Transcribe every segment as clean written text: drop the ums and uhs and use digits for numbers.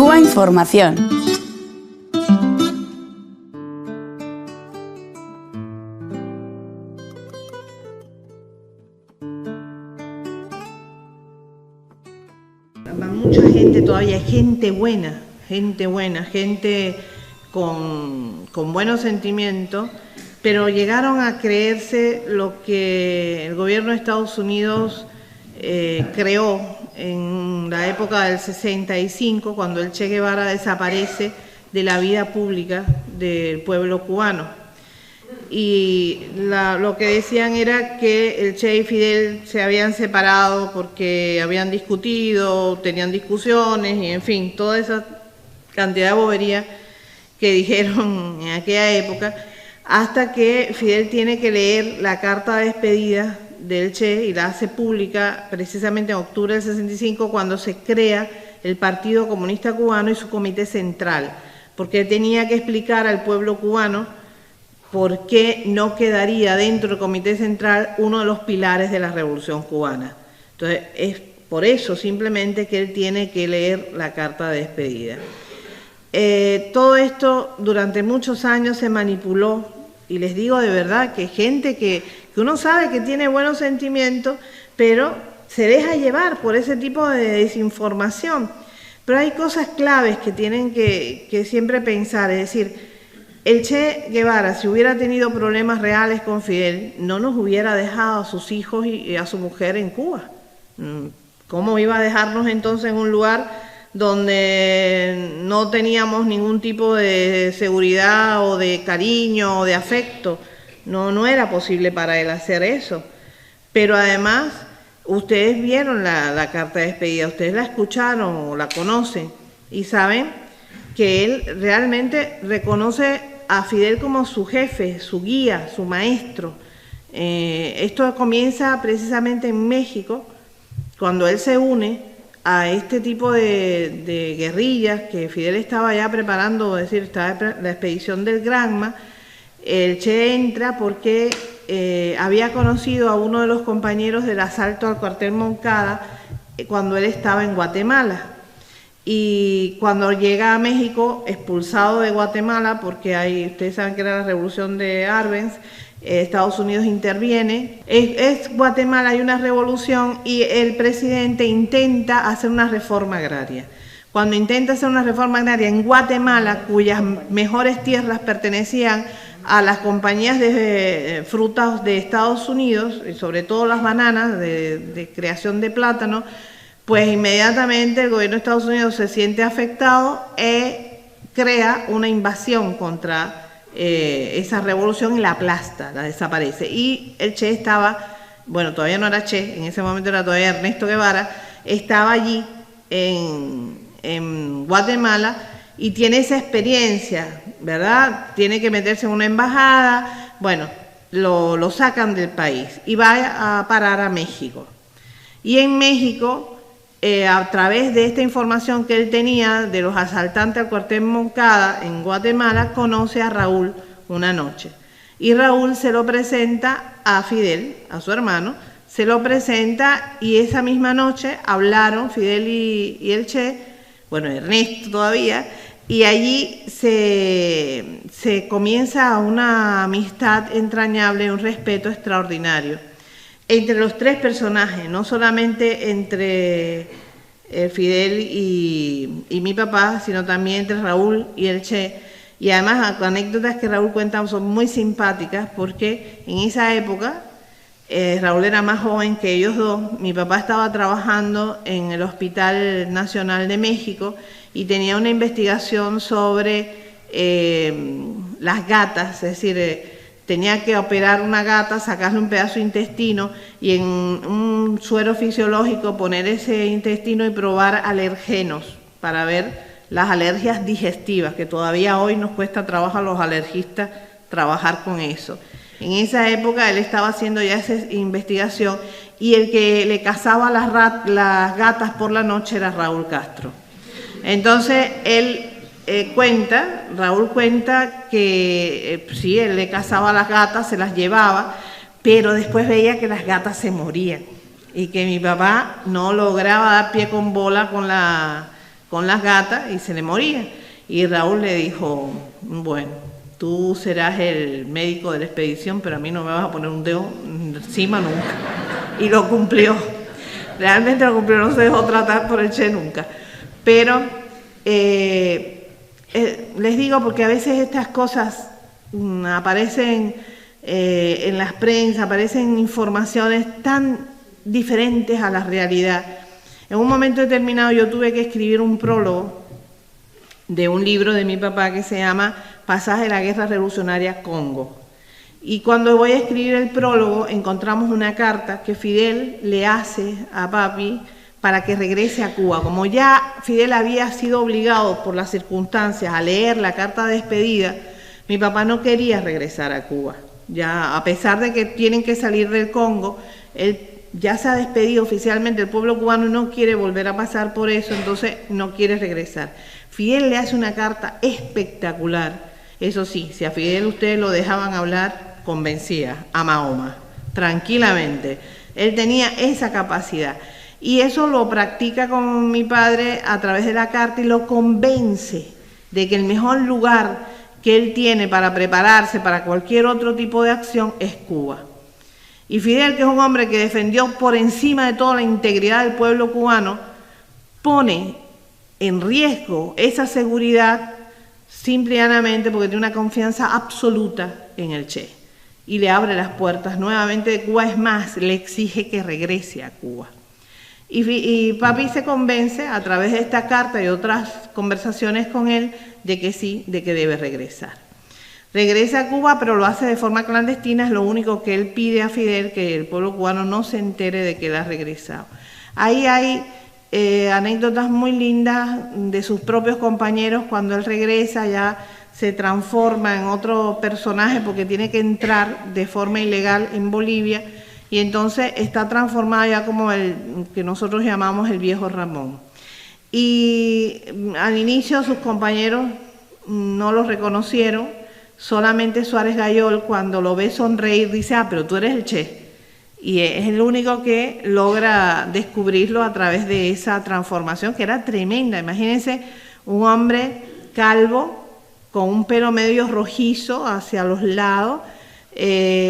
Cuba Información. Va mucha gente todavía, gente buena, gente con buenos sentimientos, pero llegaron a creerse lo que el gobierno de Estados Unidos creó en la época del 65, cuando el Che Guevara desaparece de la vida pública del pueblo cubano. Y lo que decían era que el Che y Fidel se habían separado porque habían discutido, tenían discusiones y en fin, toda esa cantidad de bobería que dijeron en aquella época, hasta que Fidel tiene que leer la carta de despedida del Che y la hace pública precisamente en octubre del 65, cuando se crea el Partido Comunista Cubano y su comité central, porque tenía que explicar al pueblo cubano por qué no quedaría dentro del comité central uno de los pilares de la revolución cubana. Entonces, es por eso simplemente que él tiene que leer la carta de despedida. Todo esto durante muchos años se manipuló, y les digo de verdad que gente que uno sabe que tiene buenos sentimientos, pero se deja llevar por ese tipo de desinformación. Pero hay cosas claves que tienen que siempre pensar, es decir, el Che Guevara, si hubiera tenido problemas reales con Fidel, no nos hubiera dejado a sus hijos y a su mujer en Cuba. ¿Cómo iba a dejarnos entonces en un lugar donde no teníamos ningún tipo de seguridad o de cariño o de afecto? No era posible para él hacer eso. Pero además, ustedes vieron la carta de despedida, ustedes la escucharon o la conocen y saben que él realmente reconoce a Fidel como su jefe, su guía, su maestro. Esto comienza precisamente en México, cuando él se une a este tipo de guerrillas que Fidel estaba ya preparando, es decir, estaba la expedición del Granma. El Che entra porque había conocido a uno de los compañeros del asalto al cuartel Moncada cuando él estaba en Guatemala. Y cuando llega a México, expulsado de Guatemala, porque ustedes saben que era la revolución de Arbenz, Estados Unidos interviene, es Guatemala, hay una revolución y el presidente intenta hacer una reforma agraria. Cuando intenta hacer una reforma agraria en Guatemala, cuyas mejores tierras pertenecían a las compañías de frutas de Estados Unidos, y sobre todo las bananas de creación de plátano, pues inmediatamente el gobierno de Estados Unidos se siente afectado y crea una invasión contra esa revolución y la aplasta, la desaparece. Y el Che estaba, bueno, todavía no era Che, en ese momento era todavía Ernesto Guevara, estaba allí en Guatemala y tiene esa experiencia, ¿verdad? Tiene que meterse en una embajada, bueno, lo sacan del país y va a parar a México. Y en México, a través de esta información que él tenía de los asaltantes al cuartel Moncada en Guatemala, conoce a Raúl una noche. Y Raúl se lo presenta a Fidel, a su hermano, se lo presenta y esa misma noche hablaron Fidel y el Che, bueno, Ernesto todavía, y allí se comienza una amistad entrañable, un respeto extraordinario entre los tres personajes, no solamente entre Fidel y mi papá, sino también entre Raúl y el Che. Y además, las anécdotas que Raúl cuenta son muy simpáticas porque en esa época Raúl era más joven que ellos dos. Mi papá estaba trabajando en el Hospital Nacional de México y tenía una investigación sobre las gatas, es decir, tenía que operar una gata, sacarle un pedazo de intestino y en un suero fisiológico poner ese intestino y probar alergenos para ver las alergias digestivas, que todavía hoy nos cuesta trabajo a los alergistas trabajar con eso. En esa época él estaba haciendo ya esa investigación y el que le cazaba las gatas por la noche era Raúl Castro. Entonces él Raúl cuenta que sí, él le cazaba las gatas, se las llevaba, pero después veía que las gatas se morían y que mi papá no lograba dar pie con bola con las gatas y se le moría. Y Raúl le dijo, bueno, tú serás el médico de la expedición, pero a mí no me vas a poner un dedo encima nunca. Y lo cumplió. Realmente lo cumplió, no se dejó tratar por el Che nunca. Pero les digo porque a veces estas cosas aparecen en las prensa, aparecen informaciones tan diferentes a la realidad. En un momento determinado yo tuve que escribir un prólogo de un libro de mi papá que se llama Pasaje de la Guerra Revolucionaria Congo. Y cuando voy a escribir el prólogo encontramos una carta que Fidel le hace a papi para que regrese a Cuba. Como ya Fidel había sido obligado por las circunstancias a leer la carta de despedida, mi papá no quería regresar a Cuba. Ya, a pesar de que tienen que salir del Congo, él ya se ha despedido oficialmente, el pueblo cubano no quiere volver a pasar por eso, entonces no quiere regresar. Fidel le hace una carta espectacular. Eso sí, si a Fidel ustedes lo dejaban hablar, convencía a Mahoma, tranquilamente. Él tenía esa capacidad. Y eso lo practica con mi padre a través de la carta y lo convence de que el mejor lugar que él tiene para prepararse para cualquier otro tipo de acción es Cuba. Y Fidel, que es un hombre que defendió por encima de toda la integridad del pueblo cubano, pone en riesgo esa seguridad simple y llanamente porque tiene una confianza absoluta en el Che. Y le abre las puertas nuevamente de Cuba, es más, le exige que regrese a Cuba. Y papi se convence a través de esta carta y otras conversaciones con él de que sí, de que debe regresar. Regresa a Cuba, pero lo hace de forma clandestina, es lo único que él pide a Fidel, que el pueblo cubano no se entere de que él ha regresado. Ahí hay anécdotas muy lindas de sus propios compañeros cuando él regresa, ya se transforma en otro personaje porque tiene que entrar de forma ilegal en Bolivia y entonces está transformado ya como el que nosotros llamamos el viejo Ramón. Y al inicio sus compañeros no lo reconocieron, solamente Suárez Gayol cuando lo ve sonreír dice, ah, pero tú eres el Che. Y es el único que logra descubrirlo a través de esa transformación que era tremenda. Imagínense un hombre calvo con un pelo medio rojizo hacia los lados,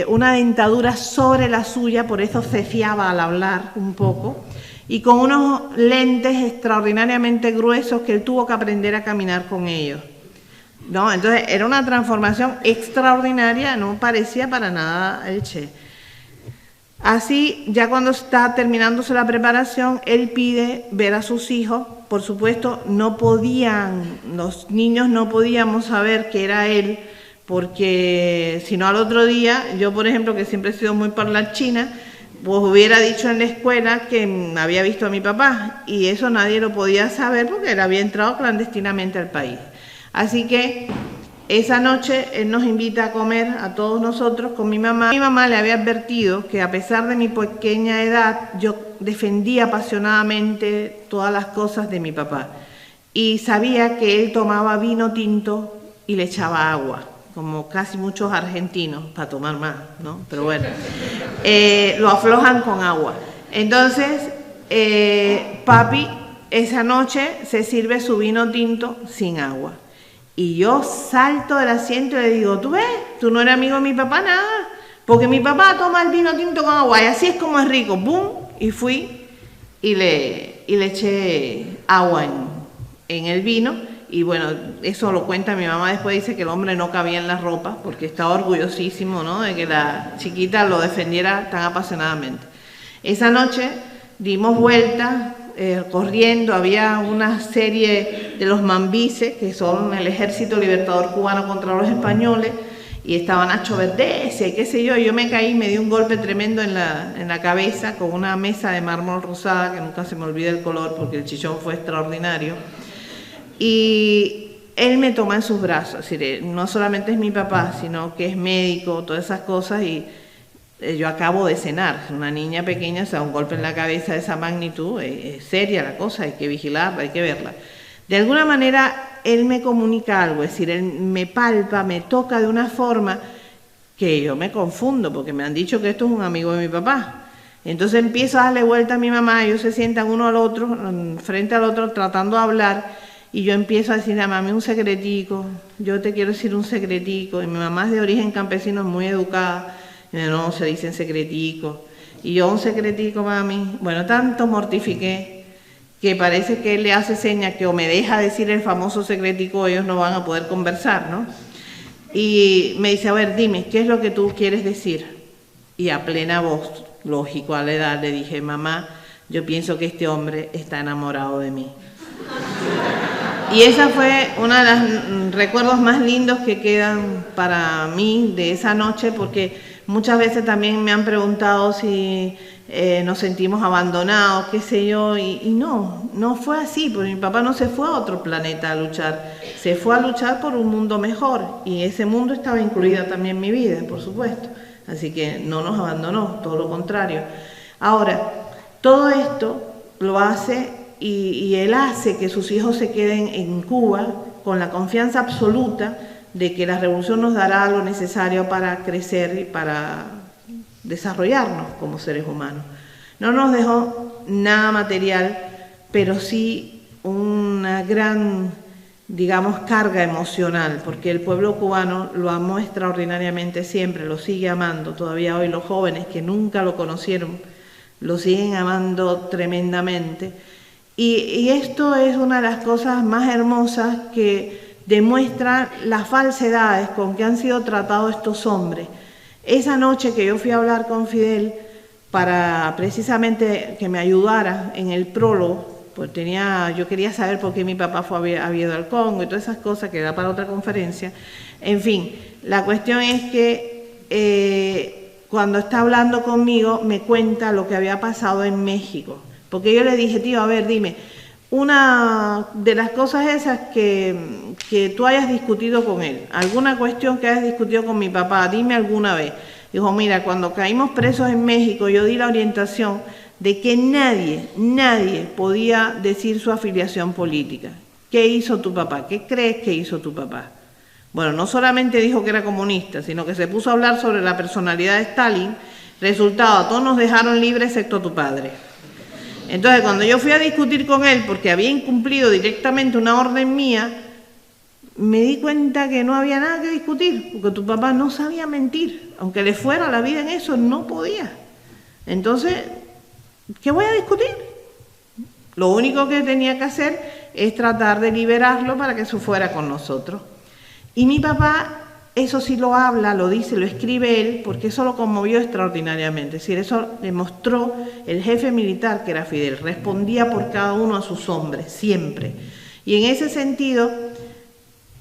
una dentadura sobre la suya, por eso ceciaba al hablar un poco, y con unos lentes extraordinariamente gruesos que él tuvo que aprender a caminar con ellos. ¿No? Entonces era una transformación extraordinaria, no parecía para nada el Che. Así, ya cuando está terminándose la preparación, él pide ver a sus hijos. Por supuesto, no podían, los niños no podíamos saber que era él, porque si no al otro día, yo por ejemplo, que siempre he sido muy parlanchina, pues hubiera dicho en la escuela que había visto a mi papá, y eso nadie lo podía saber porque él había entrado clandestinamente al país. Así que esa noche él nos invita a comer a todos nosotros con mi mamá. Mi mamá le había advertido que a pesar de mi pequeña edad, yo defendía apasionadamente todas las cosas de mi papá. Y sabía que él tomaba vino tinto y le echaba agua, como casi muchos argentinos, para tomar más, ¿no? Pero bueno, lo aflojan con agua. Entonces, papi esa noche se sirve su vino tinto sin agua. Y yo salto del asiento y le digo, ¿tú ves? Tú no eres amigo de mi papá, nada. Porque mi papá toma el vino tinto con agua y así es como es rico. ¡Bum! Y fui y le eché agua en el vino. Y bueno, eso lo cuenta mi mamá. Después dice que el hombre no cabía en la ropa porque estaba orgullosísimo, ¿no?, de que la chiquita lo defendiera tan apasionadamente. Esa noche dimos vueltas. Corriendo, había una serie de los mambises, que son el Ejército Libertador Cubano contra los españoles, y estaba Nacho Verdesia y qué sé yo, y yo me caí, me di un golpe tremendo en la cabeza con una mesa de mármol rosada, que nunca se me olvida el color porque el chichón fue extraordinario, y él me toma en sus brazos, es decir, no solamente es mi papá, sino que es médico, todas esas cosas, y yo acabo de cenar, una niña pequeña, o sea, un golpe en la cabeza de esa magnitud, es seria la cosa, hay que vigilarla, hay que verla. De alguna manera, él me comunica algo, es decir, él me palpa, me toca de una forma que yo me confundo, porque me han dicho que esto es un amigo de mi papá. Entonces empiezo a darle vuelta a mi mamá, ellos se sientan uno al otro, frente al otro, tratando de hablar, y yo empiezo a decirle a mami un secretico, yo te quiero decir un secretico, y mi mamá es de origen campesino, es muy educada, y no, se dicen secretico, y yo un secretico, mami, bueno, tanto mortifiqué, que parece que él le hace señas que o me deja decir el famoso secretico, ellos no van a poder conversar, ¿no? Y me dice, a ver, dime, ¿qué es lo que tú quieres decir? Y a plena voz, lógico a la edad, le dije, mamá, yo pienso que este hombre está enamorado de mí. Y esa fue uno de los recuerdos más lindos que quedan para mí de esa noche, porque muchas veces también me han preguntado si nos sentimos abandonados, qué sé yo, y no fue así, porque mi papá no se fue a otro planeta a luchar, se fue a luchar por un mundo mejor, y ese mundo estaba incluido también en mi vida, por supuesto. Así que no nos abandonó, todo lo contrario. Ahora, todo esto lo hace y él hace que sus hijos se queden en Cuba con la confianza absoluta de que la revolución nos dará lo necesario para crecer y para desarrollarnos como seres humanos. No nos dejó nada material, pero sí una gran, digamos, carga emocional, porque el pueblo cubano lo amó extraordinariamente siempre, lo sigue amando, todavía hoy los jóvenes que nunca lo conocieron, lo siguen amando tremendamente. Y esto es una de las cosas más hermosas que demuestra las falsedades con que han sido tratados estos hombres. Esa noche que yo fui a hablar con Fidel para precisamente que me ayudara en el prólogo, pues yo quería saber por qué mi papá había ido al Congo y todas esas cosas que da para otra conferencia. En fin, la cuestión es que cuando está hablando conmigo me cuenta lo que había pasado en México. Porque yo le dije, tío, a ver, dime, una de las cosas esas que tú hayas discutido con él, alguna cuestión que hayas discutido con mi papá, dime alguna vez. Dijo, mira, cuando caímos presos en México, yo di la orientación de que nadie podía decir su afiliación política. ¿Qué hizo tu papá? ¿Qué crees que hizo tu papá? Bueno, no solamente dijo que era comunista, sino que se puso a hablar sobre la personalidad de Stalin. Resultado, todos nos dejaron libres excepto tu padre. Entonces, cuando yo fui a discutir con él, porque había incumplido directamente una orden mía, me di cuenta que no había nada que discutir, porque tu papá no sabía mentir. Aunque le fuera la vida en eso, no podía. Entonces, ¿qué voy a discutir? Lo único que tenía que hacer es tratar de liberarlo para que se fuera con nosotros. Y mi papá, eso sí lo habla, lo dice, lo escribe él, porque eso lo conmovió extraordinariamente. Es decir, eso demostró el jefe militar que era Fidel, respondía por cada uno a sus hombres, siempre. Y en ese sentido,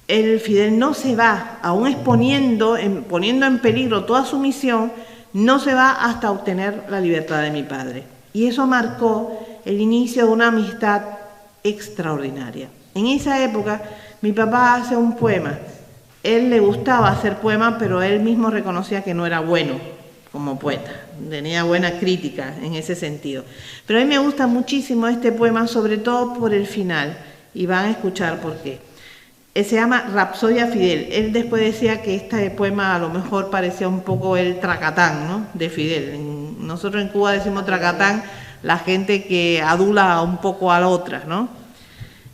el Fidel no se va, aún poniendo en peligro toda su misión, no se va hasta obtener la libertad de mi padre. Y eso marcó el inicio de una amistad extraordinaria. En esa época, mi papá hace un poema. Él le gustaba hacer poemas, pero él mismo reconocía que no era bueno como poeta. Tenía buena crítica en ese sentido. Pero a mí me gusta muchísimo este poema, sobre todo por el final, y van a escuchar por qué. Se llama Rapsodia Fidel. Él después decía que este poema a lo mejor parecía un poco el tracatán, ¿no?, de Fidel. Nosotros en Cuba decimos tracatán, la gente que adula un poco a la otra, ¿no?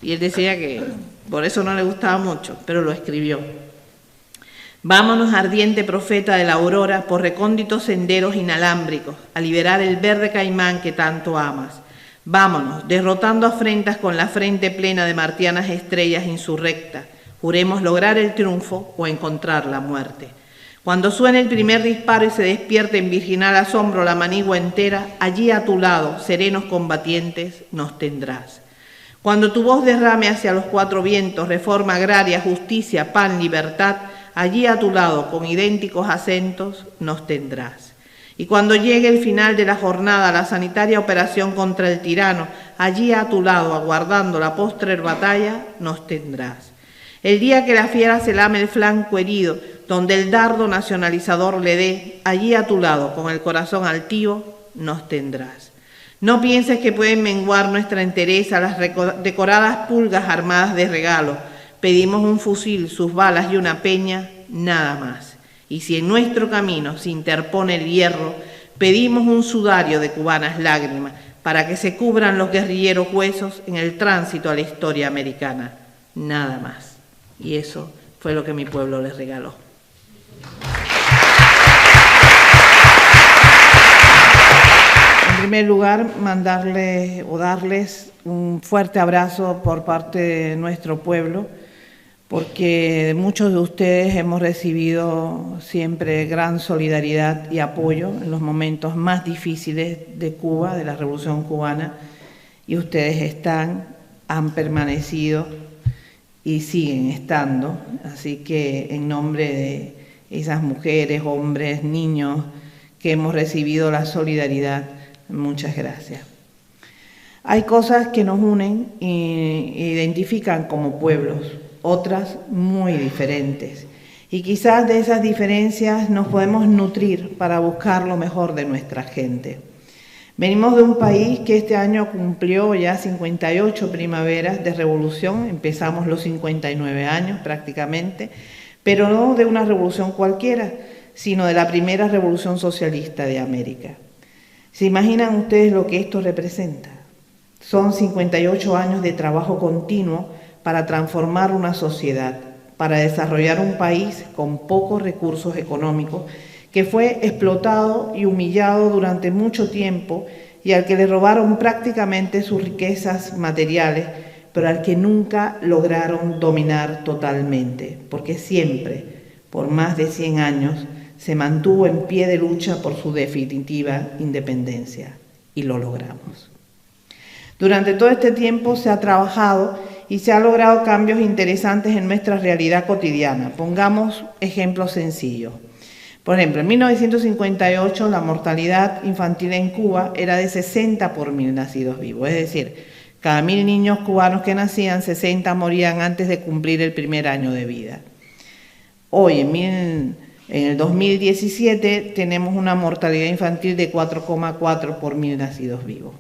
Y él decía que por eso no le gustaba mucho, pero lo escribió. Vámonos, ardiente profeta de la aurora, por recónditos senderos inalámbricos, a liberar el verde caimán que tanto amas. Vámonos, derrotando afrentas con la frente plena de martianas estrellas insurrectas. Juremos lograr el triunfo o encontrar la muerte. Cuando suene el primer disparo y se despierte en virginal asombro la manigua entera, allí a tu lado, serenos combatientes, nos tendrás. Cuando tu voz derrame hacia los cuatro vientos, reforma agraria, justicia, pan, libertad, allí a tu lado, con idénticos acentos, nos tendrás. Y cuando llegue el final de la jornada, la sanitaria operación contra el tirano, allí a tu lado, aguardando la postrer batalla, nos tendrás. El día que la fiera se lame el flanco herido, donde el dardo nacionalizador le dé, allí a tu lado, con el corazón altivo, nos tendrás. No pienses que pueden menguar nuestra entereza las decoradas pulgas armadas de regalo. Pedimos un fusil, sus balas y una peña, nada más. Y si en nuestro camino se interpone el hierro, Pedimos un sudario de cubanas lágrimas para que se cubran los guerrilleros huesos en el tránsito a la historia americana. Nada más. Y eso fue lo que mi pueblo les regaló. En primer lugar, mandarles o darles un fuerte abrazo por parte de nuestro pueblo, porque muchos de ustedes hemos recibido siempre gran solidaridad y apoyo en los momentos más difíciles de Cuba, de la Revolución Cubana, y ustedes han permanecido y siguen estando. Así que en nombre de esas mujeres, hombres, niños que hemos recibido la solidaridad, muchas gracias. Hay cosas que nos unen e identifican como pueblos, otras muy diferentes. Y quizás de esas diferencias nos podemos nutrir para buscar lo mejor de nuestra gente. Venimos de un país que este año cumplió ya 58 primaveras de revolución, empezamos los 59 años prácticamente, pero no de una revolución cualquiera, sino de la primera revolución socialista de América. ¿Se imaginan ustedes lo que esto representa? Son 58 años de trabajo continuo para transformar una sociedad, para desarrollar un país con pocos recursos económicos, que fue explotado y humillado durante mucho tiempo y al que le robaron prácticamente sus riquezas materiales, pero al que nunca lograron dominar totalmente, porque siempre, por más de 100 años, se mantuvo en pie de lucha por su definitiva independencia, y lo logramos. Durante todo este tiempo se ha trabajado y se han logrado cambios interesantes en nuestra realidad cotidiana. Pongamos ejemplos sencillos. Por ejemplo, en 1958 la mortalidad infantil en Cuba era de 60 por 1000 nacidos vivos, es decir, cada 1000 niños cubanos que nacían, 60 morían antes de cumplir el primer año de vida. Hoy, en el 2017, tenemos una mortalidad infantil de 4,4 por 1000 nacidos vivos.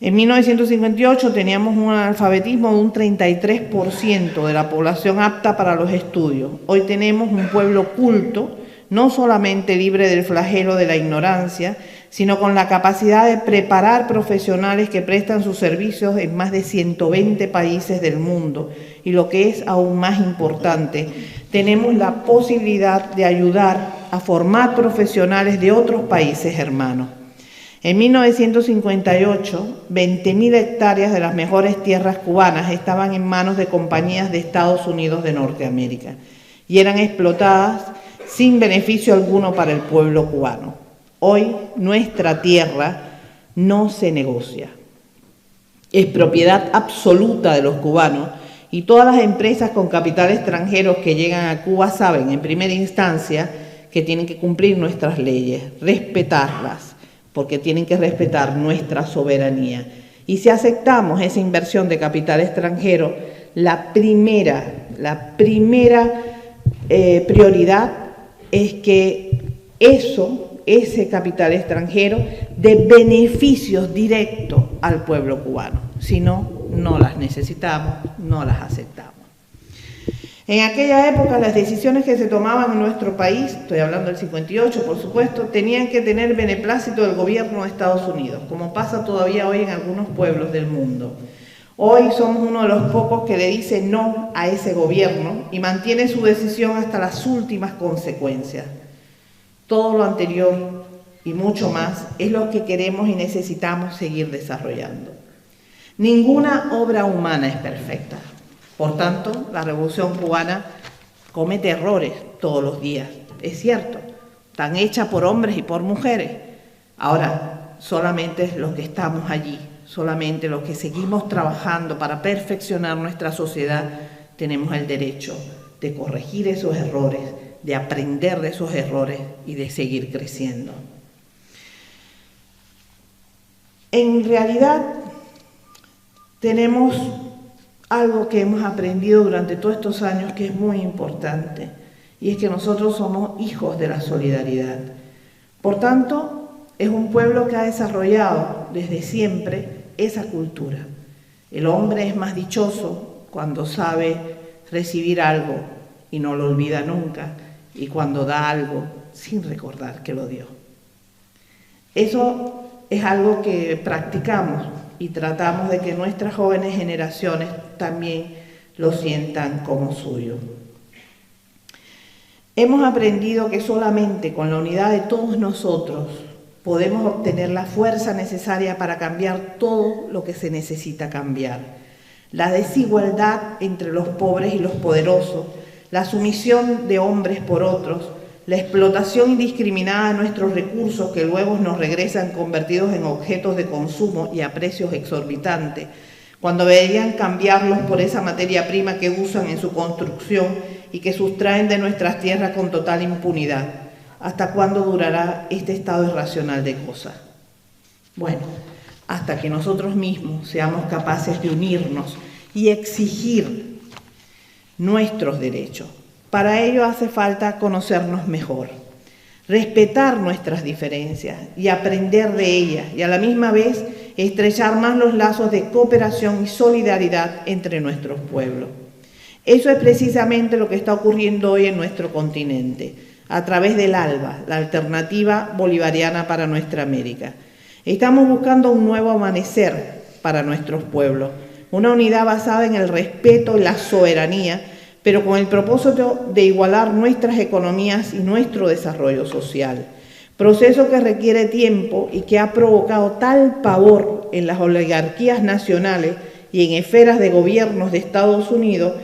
En 1958 teníamos un analfabetismo de un 33% de la población apta para los estudios. Hoy tenemos un pueblo culto, no solamente libre del flagelo de la ignorancia, sino con la capacidad de preparar profesionales que prestan sus servicios en más de 120 países del mundo. Y lo que es aún más importante, tenemos la posibilidad de ayudar a formar profesionales de otros países hermanos. En 1958, 20.000 hectáreas de las mejores tierras cubanas estaban en manos de compañías de Estados Unidos de Norteamérica y eran explotadas sin beneficio alguno para el pueblo cubano. Hoy nuestra tierra no se negocia. Es propiedad absoluta de los cubanos y todas las empresas con capital extranjero que llegan a Cuba saben en primera instancia que tienen que cumplir nuestras leyes, respetarlas, porque tienen que respetar nuestra soberanía. Y si aceptamos esa inversión de capital extranjero, la primera prioridad es que ese capital extranjero dé beneficios directos al pueblo cubano. Si no, no las necesitamos, no las aceptamos. En aquella época las decisiones que se tomaban en nuestro país, estoy hablando del 58 por supuesto, tenían que tener beneplácito del gobierno de Estados Unidos, como pasa todavía hoy en algunos pueblos del mundo. Hoy somos uno de los pocos que le dice no a ese gobierno y mantiene su decisión hasta las últimas consecuencias. Todo lo anterior y mucho más es lo que queremos y necesitamos seguir desarrollando. Ninguna obra humana es perfecta. Por tanto, la Revolución Cubana comete errores todos los días, es cierto, están hechas por hombres y por mujeres. Ahora, solamente los que estamos allí, solamente los que seguimos trabajando para perfeccionar nuestra sociedad, tenemos el derecho de corregir esos errores, de aprender de esos errores y de seguir creciendo. En realidad, tenemos algo que hemos aprendido durante todos estos años que es muy importante, y es que nosotros somos hijos de la solidaridad. Por tanto, es un pueblo que ha desarrollado desde siempre esa cultura. El hombre es más dichoso cuando sabe recibir algo y no lo olvida nunca, y cuando da algo sin recordar que lo dio. Eso es algo que practicamos y tratamos de que nuestras jóvenes generaciones también lo sientan como suyo. Hemos aprendido que solamente con la unidad de todos nosotros podemos obtener la fuerza necesaria para cambiar todo lo que se necesita cambiar. La desigualdad entre los pobres y los poderosos, la sumisión de hombres por otros, la explotación indiscriminada de nuestros recursos que luego nos regresan convertidos en objetos de consumo y a precios exorbitantes, cuando deberían cambiarlos por esa materia prima que usan en su construcción y que sustraen de nuestras tierras con total impunidad. ¿Hasta cuándo durará este estado irracional de cosas? Bueno, hasta que nosotros mismos seamos capaces de unirnos y exigir nuestros derechos. Para ello hace falta conocernos mejor, respetar nuestras diferencias y aprender de ellas, y a la misma vez estrechar más los lazos de cooperación y solidaridad entre nuestros pueblos. Eso es precisamente lo que está ocurriendo hoy en nuestro continente, a través del ALBA, la Alternativa Bolivariana para Nuestra América. Estamos buscando un nuevo amanecer para nuestros pueblos, una unidad basada en el respeto y la soberanía, pero con el propósito de igualar nuestras economías y nuestro desarrollo social. Proceso que requiere tiempo y que ha provocado tal pavor en las oligarquías nacionales y en esferas de gobiernos de Estados Unidos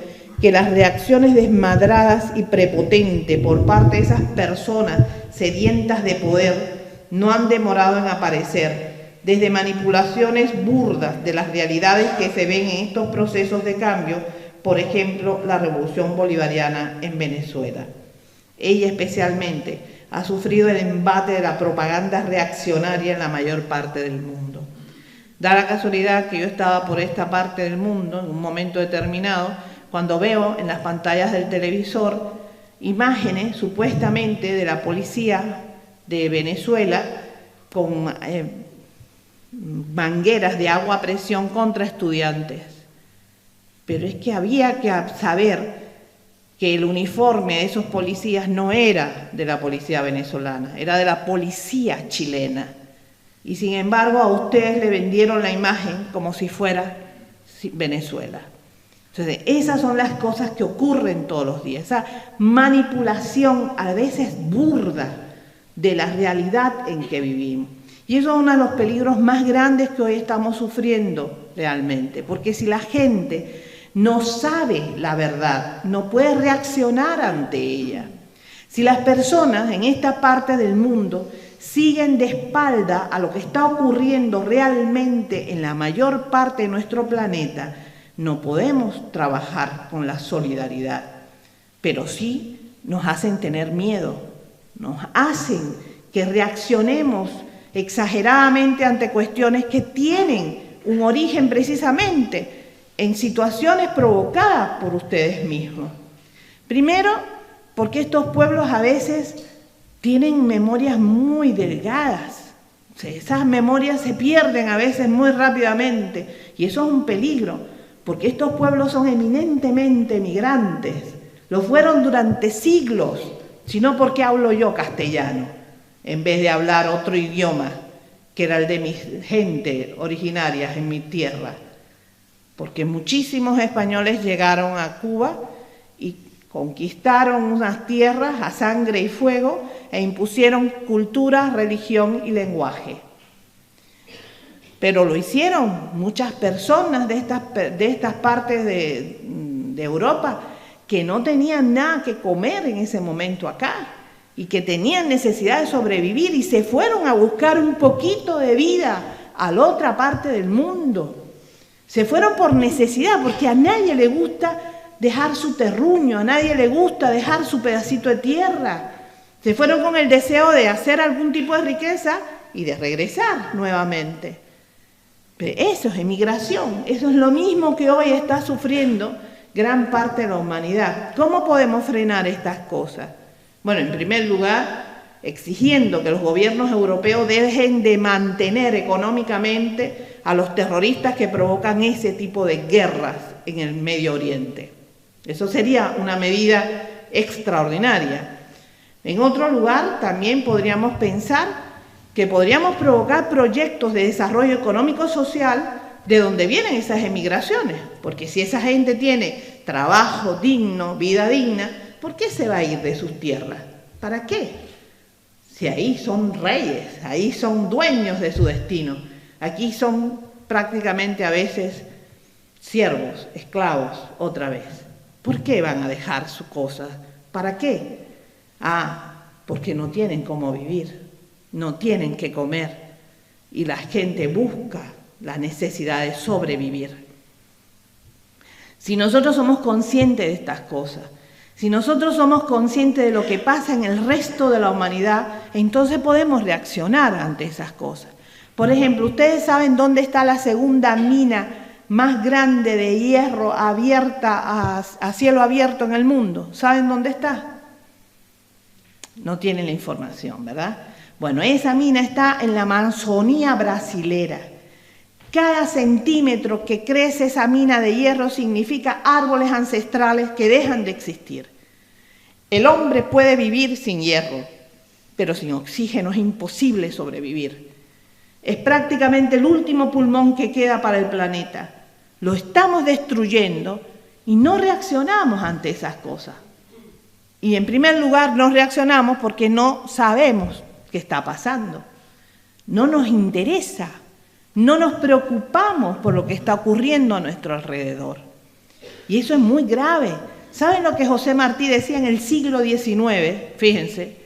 que las reacciones desmadradas y prepotentes por parte de esas personas sedientas de poder no han demorado en aparecer, desde manipulaciones burdas de las realidades que se ven en estos procesos de cambio, por ejemplo, la revolución bolivariana en Venezuela. Ella especialmente ha sufrido el embate de la propaganda reaccionaria en la mayor parte del mundo. Da la casualidad que yo estaba por esta parte del mundo en un momento determinado, cuando veo en las pantallas del televisor imágenes supuestamente de la policía de Venezuela con mangueras de agua a presión contra estudiantes. Pero es que había que saber que el uniforme de esos policías no era de la policía venezolana, era de la policía chilena. Y sin embargo a ustedes le vendieron la imagen como si fuera Venezuela. Entonces, esas son las cosas que ocurren todos los días, esa manipulación a veces burda de la realidad en que vivimos. Y eso es uno de los peligros más grandes que hoy estamos sufriendo realmente, porque si la gente no sabe la verdad, no puede reaccionar ante ella. Si las personas en esta parte del mundo siguen de espalda a lo que está ocurriendo realmente en la mayor parte de nuestro planeta, no podemos trabajar con la solidaridad, pero sí nos hacen tener miedo, nos hacen que reaccionemos exageradamente ante cuestiones que tienen un origen precisamente en situaciones provocadas por ustedes mismos. Primero, porque estos pueblos a veces tienen memorias muy delgadas. O sea, esas memorias se pierden a veces muy rápidamente y eso es un peligro, porque estos pueblos son eminentemente migrantes. Lo fueron durante siglos, sino porque hablo yo castellano, en vez de hablar otro idioma, que era el de mi gente originaria en mi tierra. Porque muchísimos españoles llegaron a Cuba y conquistaron unas tierras a sangre y fuego e impusieron cultura, religión y lenguaje. Pero lo hicieron muchas personas de estas partes de Europa que no tenían nada que comer en ese momento acá y que tenían necesidad de sobrevivir y se fueron a buscar un poquito de vida a la otra parte del mundo. Se fueron por necesidad, porque a nadie le gusta dejar su terruño, a nadie le gusta dejar su pedacito de tierra. Se fueron con el deseo de hacer algún tipo de riqueza y de regresar nuevamente. Pero eso es emigración, eso es lo mismo que hoy está sufriendo gran parte de la humanidad. ¿Cómo podemos frenar estas cosas? Bueno, en primer lugar, exigiendo que los gobiernos europeos dejen de mantener económicamente a los terroristas que provocan ese tipo de guerras en el Medio Oriente. Eso sería una medida extraordinaria. En otro lugar, también podríamos pensar que podríamos provocar proyectos de desarrollo económico-social de donde vienen esas emigraciones, porque si esa gente tiene trabajo digno, vida digna, ¿por qué se va a ir de sus tierras? ¿Para qué? Si ahí son reyes, ahí son dueños de su destino, aquí son prácticamente a veces siervos, esclavos, otra vez. ¿Por qué van a dejar sus cosas? ¿Para qué? Porque no tienen cómo vivir, no tienen qué comer y la gente busca la necesidad de sobrevivir. Si nosotros somos conscientes de estas cosas, si nosotros somos conscientes de lo que pasa en el resto de la humanidad, entonces podemos reaccionar ante esas cosas. Por ejemplo, ¿ustedes saben dónde está la segunda mina más grande de hierro abierta a cielo abierto en el mundo? ¿Saben dónde está? No tienen la información, ¿verdad? Bueno, esa mina está en la Amazonía brasilera. Cada centímetro que crece esa mina de hierro significa árboles ancestrales que dejan de existir. El hombre puede vivir sin hierro, pero sin oxígeno es imposible sobrevivir. Es prácticamente el último pulmón que queda para el planeta. Lo estamos destruyendo y no reaccionamos ante esas cosas. Y en primer lugar no reaccionamos porque no sabemos qué está pasando. No nos interesa. No nos preocupamos por lo que está ocurriendo a nuestro alrededor. Y eso es muy grave. ¿Saben lo que José Martí decía en el siglo XIX? Fíjense.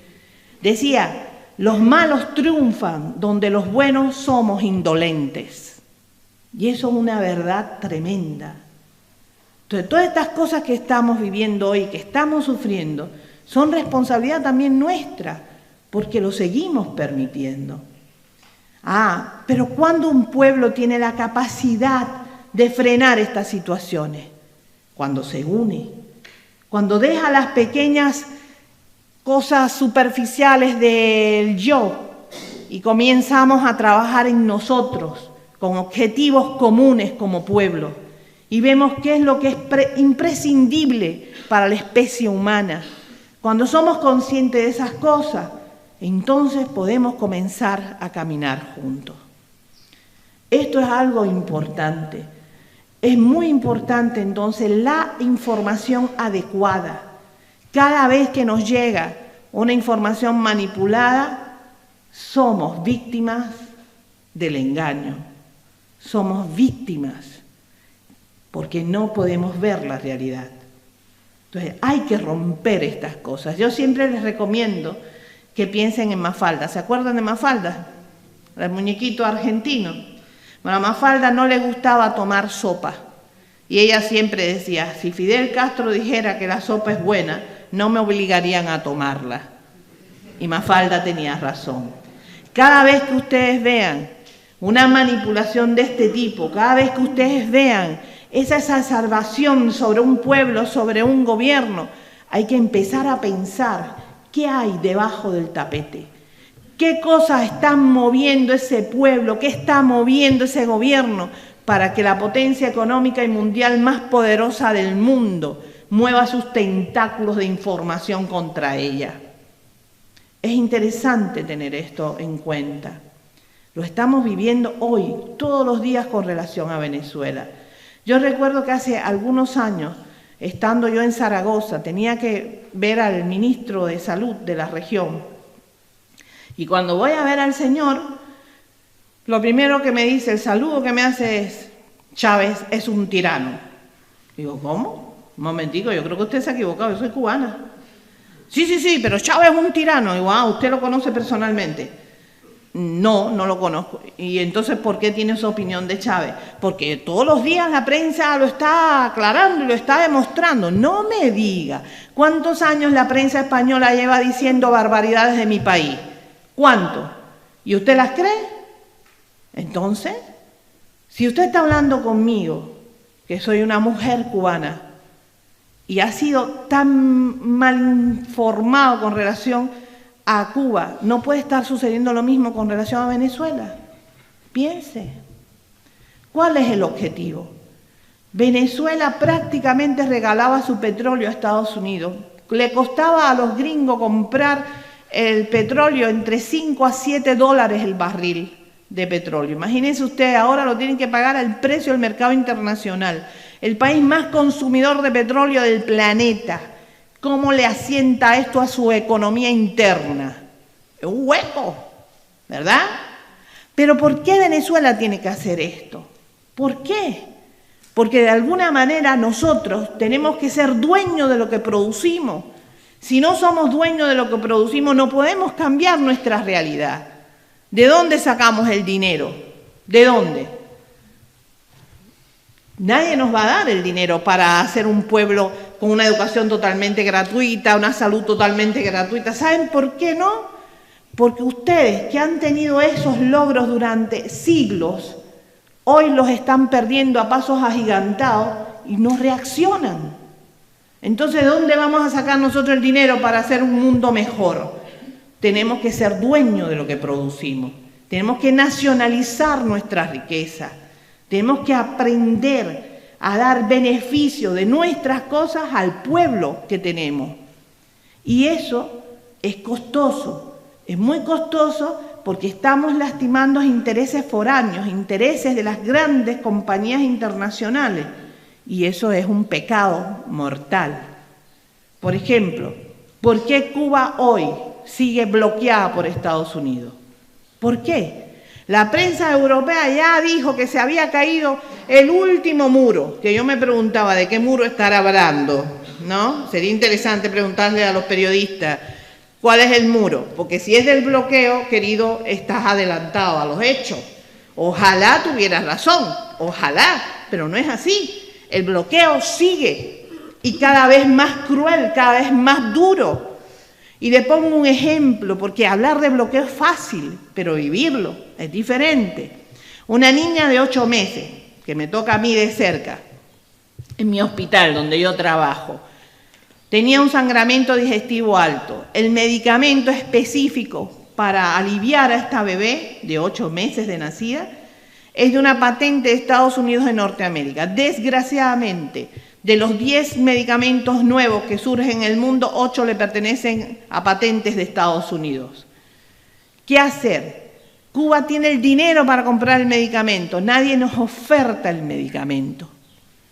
Decía, los malos triunfan donde los buenos somos indolentes. Y eso es una verdad tremenda. Entonces, todas estas cosas que estamos viviendo hoy, que estamos sufriendo, son responsabilidad también nuestra, porque lo seguimos permitiendo. Pero ¿cuándo un pueblo tiene la capacidad de frenar estas situaciones? Cuando se une, cuando deja las pequeñas cosas superficiales del yo y comenzamos a trabajar en nosotros con objetivos comunes como pueblo y vemos qué es lo que es imprescindible para la especie humana. Cuando somos conscientes de esas cosas, entonces podemos comenzar a caminar juntos. Esto es algo importante. Es muy importante entonces la información adecuada. Cada vez que nos llega una información manipulada, somos víctimas del engaño. Somos víctimas porque no podemos ver la realidad. Entonces hay que romper estas cosas. Yo siempre les recomiendo que piensen en Mafalda. ¿Se acuerdan de Mafalda? El muñequito argentino. Bueno, a Mafalda no le gustaba tomar sopa. Y ella siempre decía, si Fidel Castro dijera que la sopa es buena, no me obligarían a tomarla. Y Mafalda tenía razón. Cada vez que ustedes vean una manipulación de este tipo, cada vez que ustedes vean esa exacerbación sobre un pueblo, sobre un gobierno, hay que empezar a pensar qué hay debajo del tapete. ¿Qué cosas están moviendo ese pueblo? ¿Qué está moviendo ese gobierno para que la potencia económica y mundial más poderosa del mundo mueva sus tentáculos de información contra ella? Es interesante tener esto en cuenta. Lo estamos viviendo hoy, todos los días con relación a Venezuela. Yo recuerdo que hace algunos años, estando yo en Zaragoza, tenía que ver al ministro de Salud de la región. Y cuando voy a ver al señor, lo primero que me dice, el saludo que me hace es, Chávez es un tirano. Digo, ¿cómo? Un momentico, yo creo que usted se ha equivocado, yo soy cubana. Sí, pero Chávez es un tirano. Digo, ¿usted lo conoce personalmente? No, no lo conozco. ¿Y entonces por qué tiene su opinión de Chávez? Porque todos los días la prensa lo está aclarando y lo está demostrando. No me diga. ¿Cuántos años la prensa española lleva diciendo barbaridades de mi país? ¿Cuánto? ¿Y usted las cree? Entonces, si usted está hablando conmigo, que soy una mujer cubana, y ha sido tan mal informado con relación a Cuba, ¿no puede estar sucediendo lo mismo con relación a Venezuela? Piense. ¿Cuál es el objetivo? Venezuela prácticamente regalaba su petróleo a Estados Unidos. Le costaba a los gringos comprar el petróleo entre 5 a 7 dólares el barril de petróleo. Imagínense ustedes, ahora lo tienen que pagar al precio del mercado internacional. El país más consumidor de petróleo del planeta. ¿Cómo le asienta esto a su economía interna? Es un hueco, ¿verdad? Pero ¿por qué Venezuela tiene que hacer esto? ¿Por qué? Porque de alguna manera nosotros tenemos que ser dueños de lo que producimos. Si no somos dueños de lo que producimos, no podemos cambiar nuestra realidad. ¿De dónde sacamos el dinero? ¿De dónde? Nadie nos va a dar el dinero para hacer un pueblo con una educación totalmente gratuita, una salud totalmente gratuita. ¿Saben por qué no? Porque ustedes que han tenido esos logros durante siglos, hoy los están perdiendo a pasos agigantados y no reaccionan. Entonces, ¿de dónde vamos a sacar nosotros el dinero para hacer un mundo mejor? Tenemos que ser dueños de lo que producimos. Tenemos que nacionalizar nuestra riqueza. Tenemos que aprender a dar beneficio de nuestras cosas al pueblo que tenemos. Y eso es costoso, es muy costoso porque estamos lastimando intereses foráneos, intereses de las grandes compañías internacionales. Y eso es un pecado mortal. Por ejemplo, ¿por qué Cuba hoy sigue bloqueada por Estados Unidos? ¿Por qué? La prensa europea ya dijo que se había caído el último muro, que yo me preguntaba de qué muro estará hablando, ¿no? Sería interesante preguntarle a los periodistas cuál es el muro, porque si es del bloqueo, querido, estás adelantado a los hechos. Ojalá tuvieras razón, ojalá, pero no es así. El bloqueo sigue y cada vez más cruel, cada vez más duro. Y le pongo un ejemplo, porque hablar de bloqueo es fácil, pero vivirlo es diferente. Una niña de 8 meses, que me toca a mí de cerca, en mi hospital donde yo trabajo, tenía un sangramiento digestivo alto. El medicamento específico para aliviar a esta bebé de 8 meses de nacida es de una patente de Estados Unidos de Norteamérica. Desgraciadamente, de los 10 medicamentos nuevos que surgen en el mundo, 8 le pertenecen a patentes de Estados Unidos. ¿Qué hacer? Cuba tiene el dinero para comprar el medicamento. Nadie nos oferta el medicamento.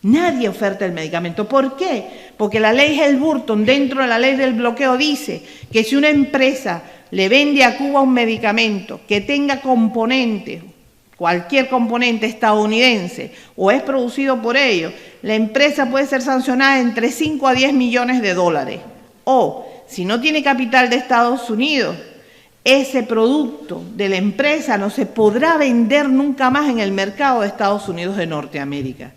Nadie oferta el medicamento. ¿Por qué? Porque la ley Helms-Burton, dentro de la ley del bloqueo, dice que si una empresa le vende a Cuba un medicamento que tenga componentes, cualquier componente estadounidense, o es producido por ellos, la empresa puede ser sancionada entre 5 a 10 millones de dólares. O, si no tiene capital de Estados Unidos, ese producto de la empresa no se podrá vender nunca más en el mercado de Estados Unidos de Norteamérica.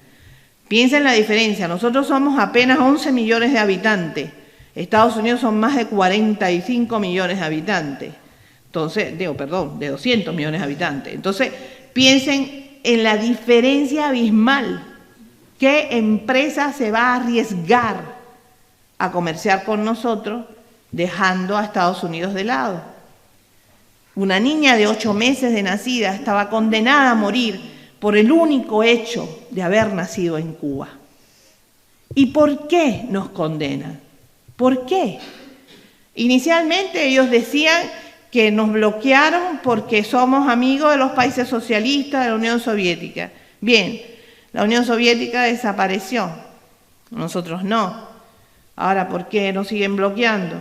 Piensen la diferencia, nosotros somos apenas 11 millones de habitantes, Estados Unidos son más de 45 millones de habitantes, entonces, de 200 millones de habitantes. Entonces, piensen en la diferencia abismal. ¿Qué empresa se va a arriesgar a comerciar con nosotros dejando a Estados Unidos de lado? Una niña de 8 meses de nacida estaba condenada a morir por el único hecho de haber nacido en Cuba. ¿Y por qué nos condenan? ¿Por qué? Inicialmente ellos decían que nos bloquearon porque somos amigos de los países socialistas de la Unión Soviética. Bien, la Unión Soviética desapareció, nosotros no. Ahora, ¿por qué nos siguen bloqueando?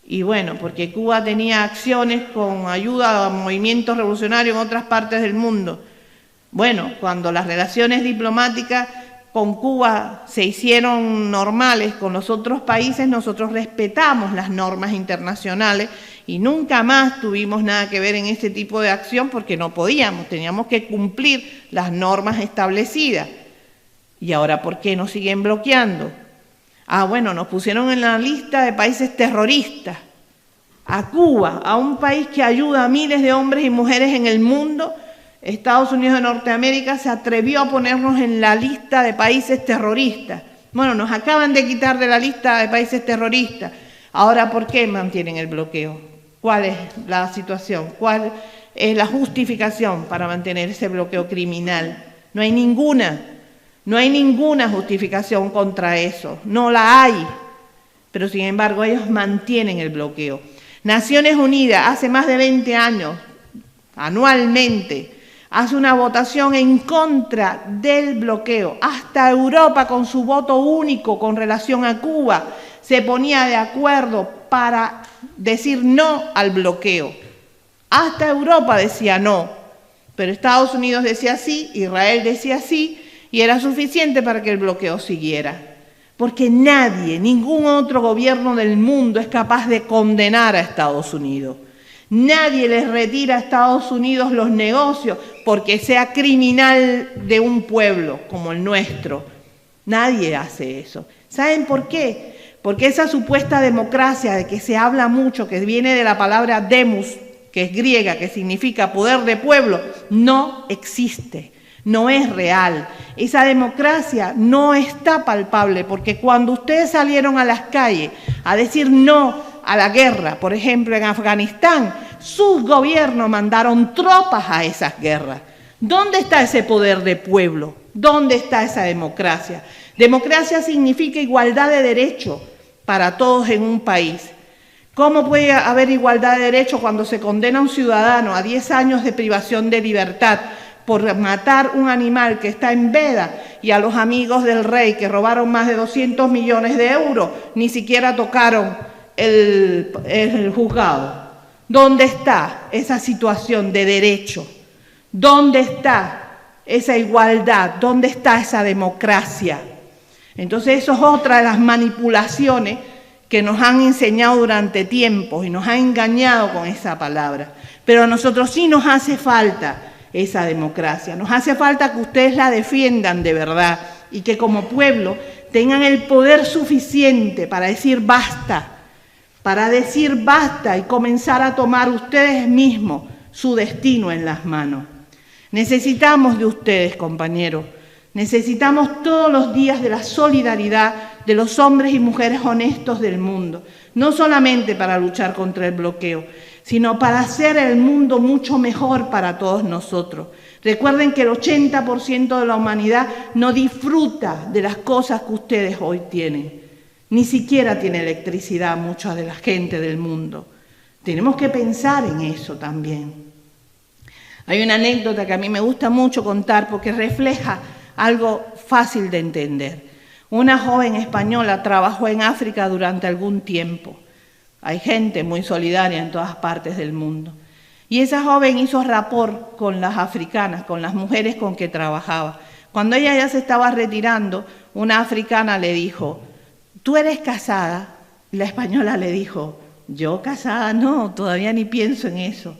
Y bueno, porque Cuba tenía acciones con ayuda a movimientos revolucionarios en otras partes del mundo. Bueno, cuando las relaciones diplomáticas con Cuba se hicieron normales con los otros países, nosotros respetamos las normas internacionales y nunca más tuvimos nada que ver en este tipo de acción porque no podíamos, teníamos que cumplir las normas establecidas. ¿Y ahora por qué nos siguen bloqueando? Ah, bueno, nos pusieron en la lista de países terroristas. A Cuba, a un país que ayuda a miles de hombres y mujeres en el mundo, Estados Unidos de Norteamérica se atrevió a ponernos en la lista de países terroristas. Bueno, nos acaban de quitar de la lista de países terroristas. Ahora, ¿por qué mantienen el bloqueo? ¿Cuál es la situación? ¿Cuál es la justificación para mantener ese bloqueo criminal? No hay ninguna. No hay ninguna justificación contra eso. No la hay. Pero, sin embargo, ellos mantienen el bloqueo. Naciones Unidas hace más de 20 años, anualmente, hace una votación en contra del bloqueo. Hasta Europa, con su voto único con relación a Cuba, se ponía de acuerdo para decir no al bloqueo. Hasta Europa decía no, pero Estados Unidos decía sí, Israel decía sí, y era suficiente para que el bloqueo siguiera. Porque nadie, ningún otro gobierno del mundo es capaz de condenar a Estados Unidos. Nadie les retira a Estados Unidos los negocios porque sea criminal de un pueblo como el nuestro. Nadie hace eso. ¿Saben por qué? Porque esa supuesta democracia de que se habla mucho, que viene de la palabra demos, que es griega, que significa poder de pueblo, no existe, no es real. Esa democracia no está palpable, porque cuando ustedes salieron a las calles a decir no a la guerra, por ejemplo en Afganistán, sus gobiernos mandaron tropas a esas guerras. ¿Dónde está ese poder de pueblo? ¿Dónde está esa democracia? Democracia significa igualdad de derechos para todos en un país. ¿Cómo puede haber igualdad de derechos cuando se condena a un ciudadano a 10 años de privación de libertad por matar un animal que está en veda, y a los amigos del rey que robaron más de 200 millones de euros ni siquiera tocaron el juzgado? ¿Dónde está esa situación de derecho? ¿Dónde está esa igualdad? ¿Dónde está esa democracia? Entonces eso es otra de las manipulaciones que nos han enseñado durante tiempos y nos han engañado con esa palabra. Pero a nosotros sí nos hace falta esa democracia, nos hace falta que ustedes la defiendan de verdad y que como pueblo tengan el poder suficiente para decir basta y comenzar a tomar ustedes mismos su destino en las manos. Necesitamos de ustedes, compañeros. Necesitamos todos los días de la solidaridad de los hombres y mujeres honestos del mundo, no solamente para luchar contra el bloqueo, sino para hacer el mundo mucho mejor para todos nosotros. Recuerden que el 80% de la humanidad no disfruta de las cosas que ustedes hoy tienen. Ni siquiera tiene electricidad mucha de la gente del mundo. Tenemos que pensar en eso también. Hay una anécdota que a mí me gusta mucho contar porque refleja algo fácil de entender. Una joven española trabajó en África durante algún tiempo. Hay gente muy solidaria en todas partes del mundo. Y esa joven hizo rapport con las africanas, con las mujeres con que trabajaba. Cuando ella ya se estaba retirando, una africana le dijo: ¿tú eres casada? Y la española le dijo: yo casada no, todavía ni pienso en eso.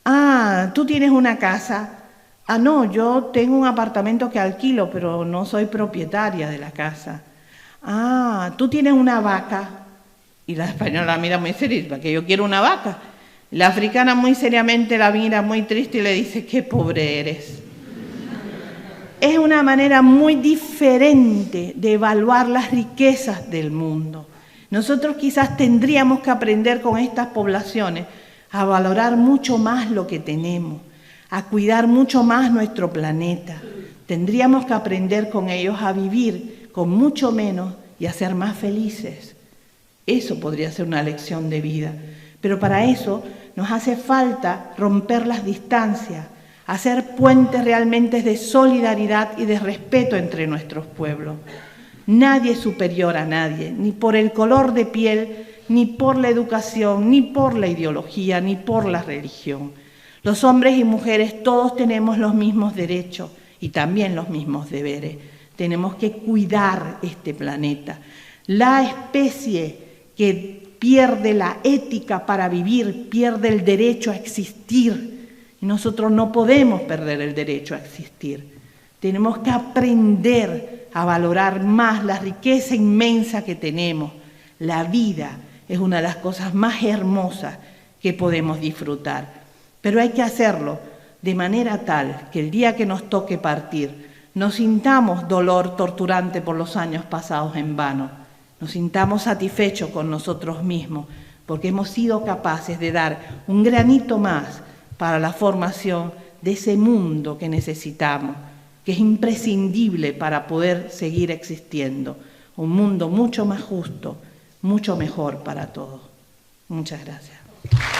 Ah, ¿tú tienes una casa? Ah, no, yo tengo un apartamento que alquilo, pero no soy propietaria de la casa. Ah, ¿tú tienes una vaca? Y la española mira muy seria, que yo quiero una vaca. La africana muy seriamente la mira muy triste y le dice: qué pobre eres. Es una manera muy diferente de evaluar las riquezas del mundo. Nosotros quizás tendríamos que aprender con estas poblaciones a valorar mucho más lo que tenemos, a cuidar mucho más nuestro planeta. Tendríamos que aprender con ellos a vivir con mucho menos y a ser más felices. Eso podría ser una lección de vida. Pero para eso nos hace falta romper las distancias, hacer puentes realmente de solidaridad y de respeto entre nuestros pueblos. Nadie es superior a nadie, ni por el color de piel, ni por la educación, ni por la ideología, ni por la religión. Los hombres y mujeres todos tenemos los mismos derechos y también los mismos deberes. Tenemos que cuidar este planeta. La especie que pierde la ética para vivir, pierde el derecho a existir. Y nosotros no podemos perder el derecho a existir. Tenemos que aprender a valorar más la riqueza inmensa que tenemos. La vida es una de las cosas más hermosas que podemos disfrutar. Pero hay que hacerlo de manera tal que el día que nos toque partir no sintamos dolor torturante por los años pasados en vano, nos sintamos satisfechos con nosotros mismos porque hemos sido capaces de dar un granito más para la formación de ese mundo que necesitamos, que es imprescindible para poder seguir existiendo, un mundo mucho más justo, mucho mejor para todos. Muchas gracias. Gracias.